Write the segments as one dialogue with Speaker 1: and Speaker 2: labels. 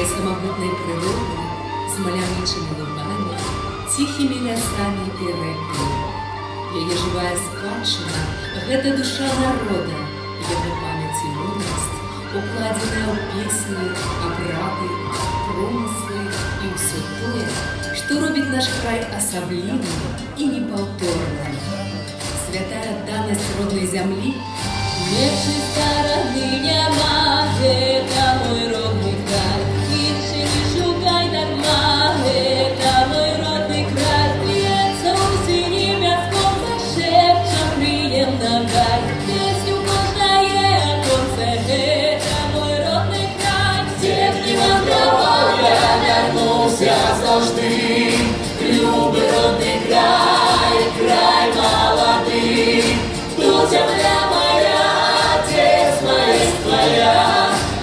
Speaker 1: своей самобытной природы, с маляничими лугами, тихими лясами и рэками. Яе живая спадчына — гэта душа народа, яго памяць і мудрасць, укладзеная ў песні, абрады, промыслы і ўсё тое, што робіць наш край асаблівым і непаўторным. Святая адданасць роднай зямлі — лепшай стараны няма, гэта мой родны край, іншы не шукай дарма, гэта мой родны край, льецца ў сінім вяском зашэпчам прыемна гай, песню кожнае аконца, гэта мой родны край, дзе б ні вандраваў, я вярнуўся заўжды, любы родны край, край малады, тут зямля моя, отец моя, твоя,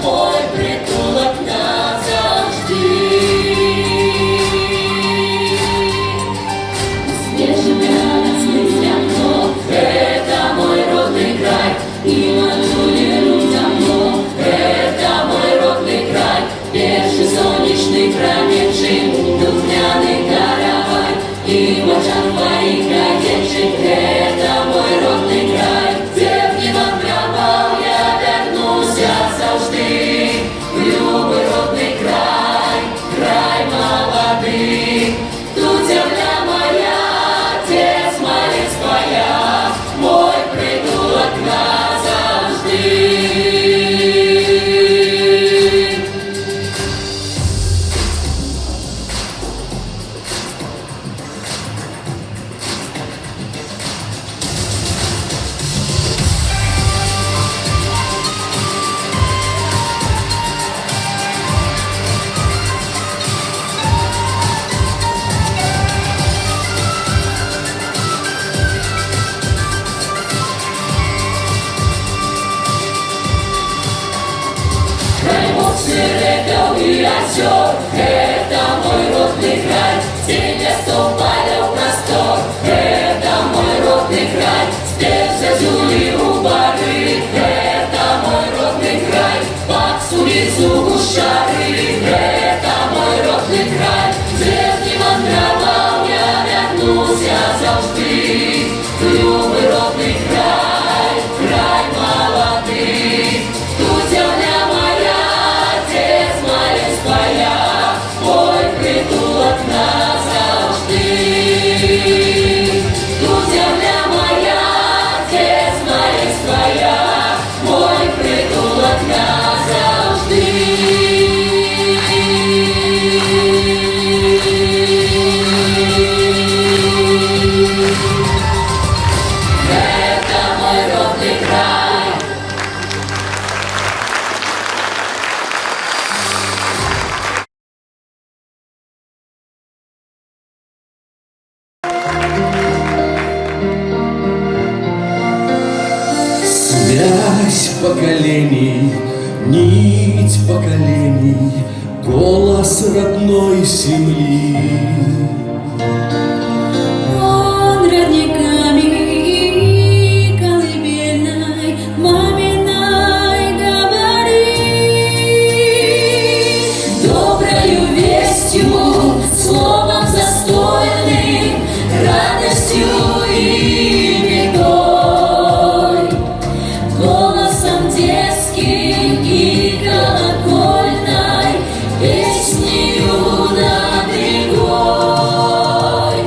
Speaker 1: мой притулок назавжди. Снежно-красный зямно, это мой родный край, и манжулируй за мной, это мой родный край, перший солнечный промежин, духмяный каравай, и в очах твоих одежек, это мой родный край, где б ні вандраваў, я вярнуся заўжды, любы родны край, край малады, тут зямля моя, отец моя твоя, мой притулок назавжди. Реков и озер, это мой родный край, тень лесов, полев, простор, это мой родный край, степь зазули у бары, это мой родный край, под улицу гущары, это мой родный край, где б ні вандраваў, я вярнуся заўжды, любы родный край, край малады, тут зямля моя, твоя, мой притулок назавжди. Тут земля моя, отец моя, твоя, мой притулок назавжди. Это мой родный край.
Speaker 2: Связь поколений, нить поколений, голос родной земли.
Speaker 3: Он родниками и колыбельной маминой говорит, доброю вестью, словом застойным, радостью и бедой, голосом детским и колокольной, песнею над рекой.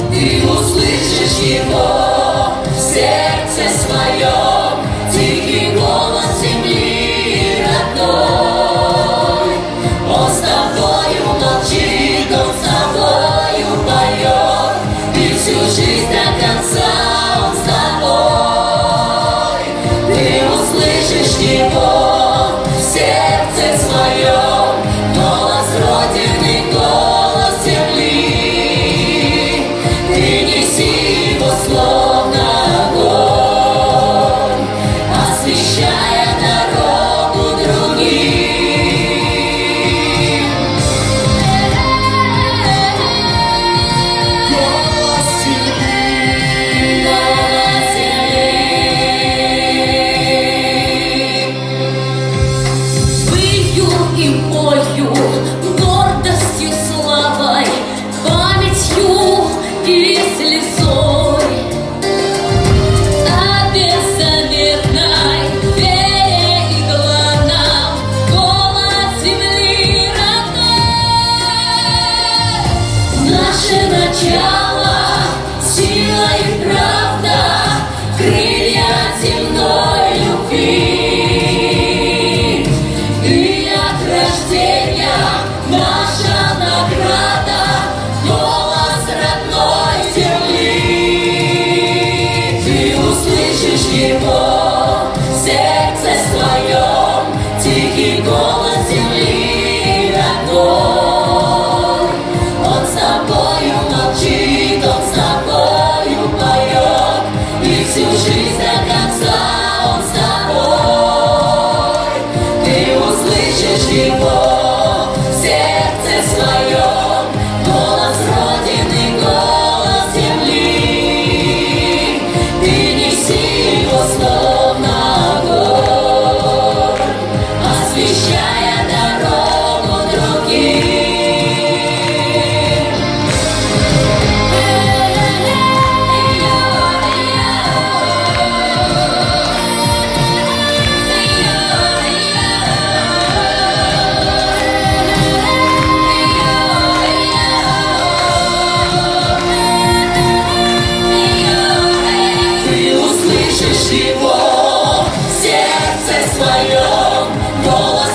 Speaker 3: поем, голос